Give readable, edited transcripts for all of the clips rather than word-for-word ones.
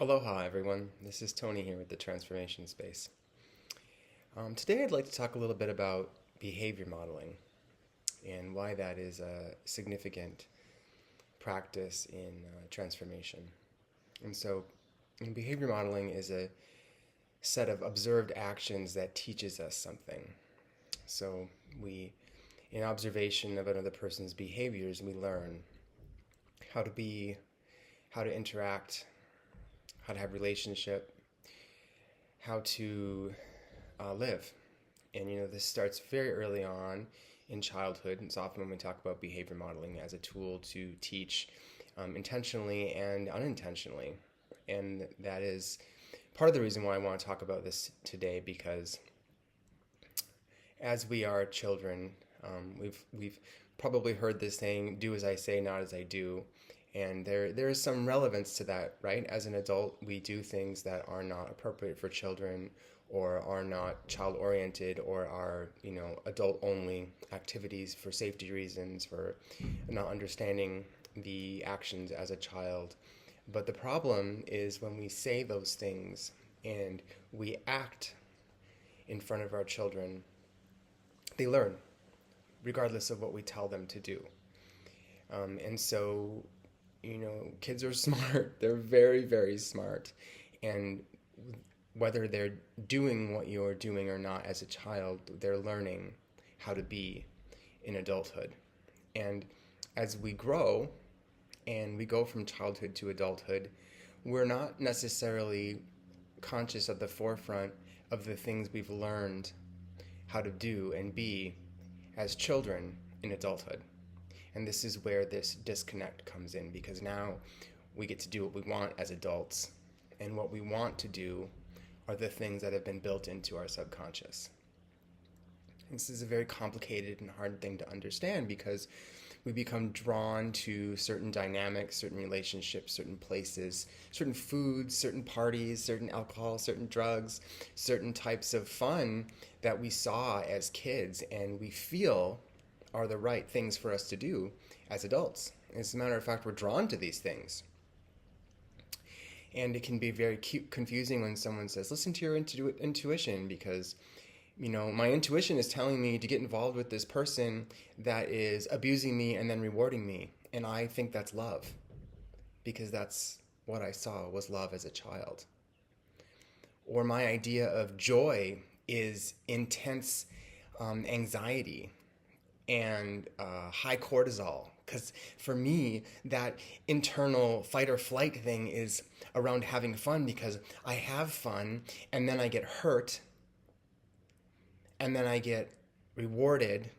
Aloha, everyone. This is Tony here with the Transformation Space. Today, I'd like to talk a little bit about behavior modeling and why that is a significant practice in transformation. And so, behavior modeling is a set of observed actions that teaches us something. So, in observation of another person's behaviors, we learn how to be, how to interact, how to have relationship, how to live. And this starts very early on in childhood. It's often when we talk about behavior modeling as a tool to teach intentionally and unintentionally. And that is part of the reason why I want to talk about this today, because as we are children, we've probably heard this saying, "Do as I say, not as I do." And there is some relevance to that, right? As an adult, we do things that are not appropriate for children, or are not child-oriented, or are, adult-only activities for safety reasons, for not understanding the actions as a child. But the problem is when we say those things and we act in front of our children, they learn, regardless of what we tell them to do. And so, kids are smart. They're very, very smart. And whether they're doing what you're doing or not as a child, they're learning how to be in adulthood. And as we grow and we go from childhood to adulthood, we're not necessarily conscious at the forefront of the things we've learned how to do and be as children in adulthood. And this is where this disconnect comes in, because now we get to do what we want as adults, and what we want to do are the things that have been built into our subconscious. And this is a very complicated and hard thing to understand, because we become drawn to certain dynamics, certain relationships, certain places, certain foods, certain parties, certain alcohol, certain drugs, certain types of fun that we saw as kids and we feel are the right things for us to do as adults. As a matter of fact, we're drawn to these things. And it can be very confusing when someone says, listen to your intuition, because my intuition is telling me to get involved with this person that is abusing me and then rewarding me. And I think that's love, because that's what I saw was love as a child. Or my idea of joy is intense anxiety and high cortisol. Because for me, that internal fight or flight thing is around having fun, because I have fun and then I get hurt and then I get rewarded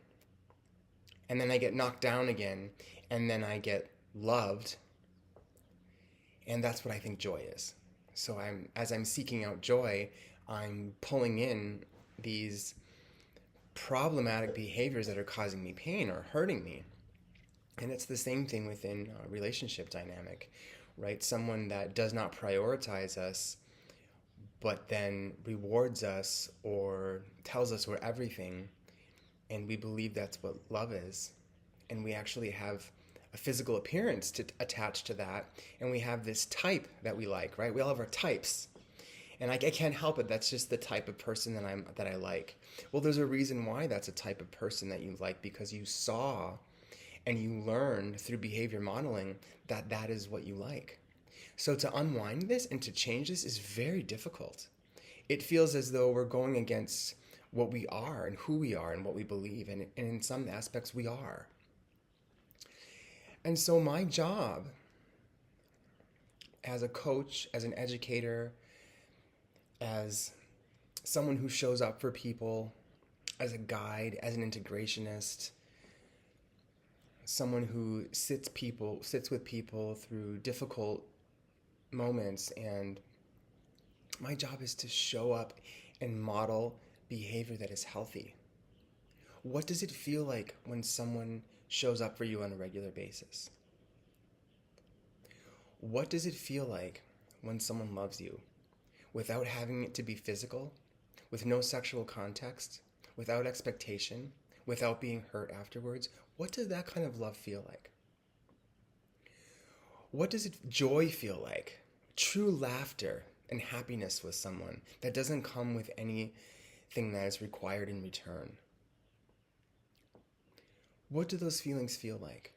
and then I get knocked down again and then I get loved. And that's what I think joy is. So as I'm seeking out joy, I'm pulling in these problematic behaviors that are causing me pain or hurting me. And it's the same thing within a relationship dynamic, right? Someone that does not prioritize us, but then rewards us or tells us we're everything, and we believe that's what love is. And we actually have a physical appearance to attach to that, and we have this type that we like, right? We all have our types. And I can't help it. That's just the type of person that I like. Well, there's a reason why that's a type of person that you like, because you saw and you learned through behavior modeling that that is what you like. So to unwind this and to change this is very difficult. It feels as though we're going against what we are and who we are and what we believe. And in some aspects, we are. And so my job as a coach, as an educator, as someone who shows up for people, as a guide, as an integrationist, someone who sits with people through difficult moments, and my job is to show up and model behavior that is healthy. What does it feel like when someone shows up for you on a regular basis? What does it feel like when someone loves you without having it to be physical, with no sexual context, without expectation, without being hurt afterwards? What does that kind of love feel like? What does joy feel like? true laughter and happiness with someone that doesn't come with anything that is required in return. What do those feelings feel like?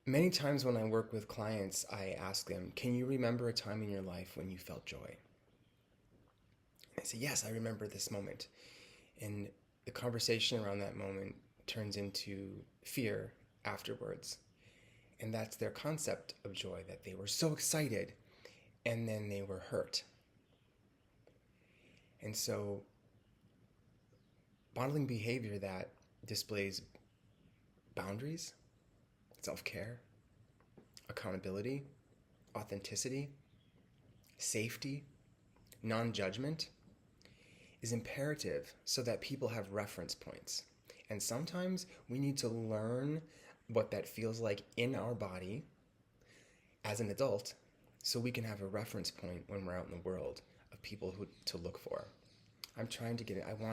Many times when I work with clients, I ask them, can you remember a time in your life when you felt joy? I say, yes, I remember this moment. And the conversation around that moment turns into fear afterwards. And that's their concept of joy, that they were so excited and then they were hurt. And so modeling behavior that displays boundaries, self-care, accountability, authenticity, safety, non-judgment is imperative so that people have reference points. And sometimes we need to learn what that feels like in our body as an adult so we can have a reference point when we're out in the world of people to look for. I want to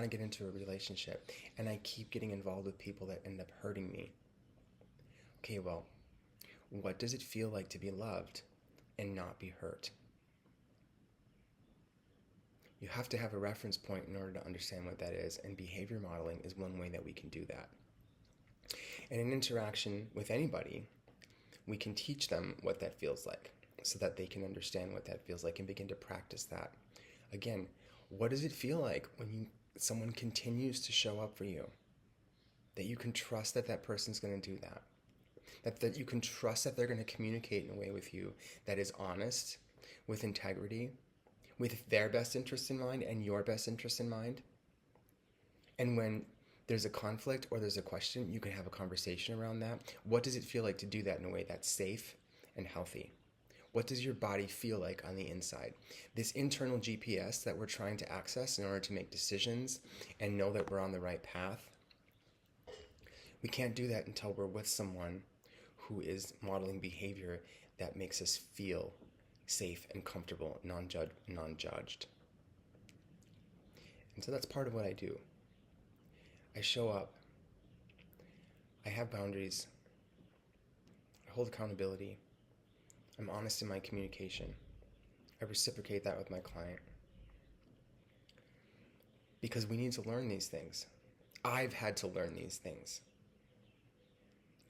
get into a relationship, and I keep getting involved with people that end up hurting me. Okay, well, what does it feel like to be loved and not be hurt? You have to have a reference point in order to understand what that is, and behavior modeling is one way that we can do that. In an interaction with anybody, we can teach them what that feels like so that they can understand what that feels like and begin to practice that. Again, what does it feel like when someone continues to show up for you? That you can trust that that person's going to do that. That you can trust that they're going to communicate in a way with you that is honest, with integrity, with their best interest in mind and your best interest in mind. And when there's a conflict or there's a question, you can have a conversation around that. What does it feel like to do that in a way that's safe and healthy? What does your body feel like on the inside? This internal GPS that we're trying to access in order to make decisions and know that we're on the right path, we can't do that until we're with someone who is modeling behavior that makes us feel safe and comfortable, non-judged. And so that's part of what I do. I show up, I have boundaries, I hold accountability, I'm honest in my communication, I reciprocate that with my client. Because we need to learn these things. I've had to learn these things.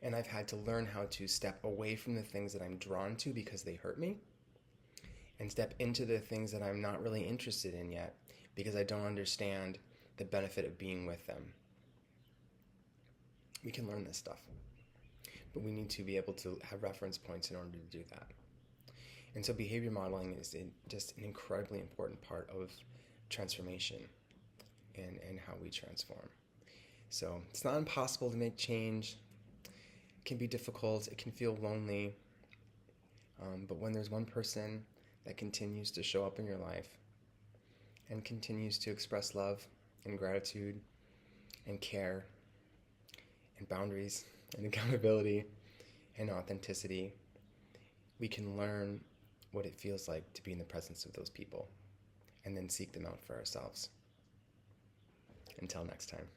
And I've had to learn how to step away from the things that I'm drawn to because they hurt me, and step into the things that I'm not really interested in yet because I don't understand the benefit of being with them. We can learn this stuff, but we need to be able to have reference points in order to do that. And so behavior modeling is just an incredibly important part of transformation and how we transform. So it's not impossible to make change. It can be difficult. It can feel lonely. But when there's one person that continues to show up in your life and continues to express love and gratitude and care and boundaries and accountability and authenticity, we can learn what it feels like to be in the presence of those people and then seek them out for ourselves. Until next time.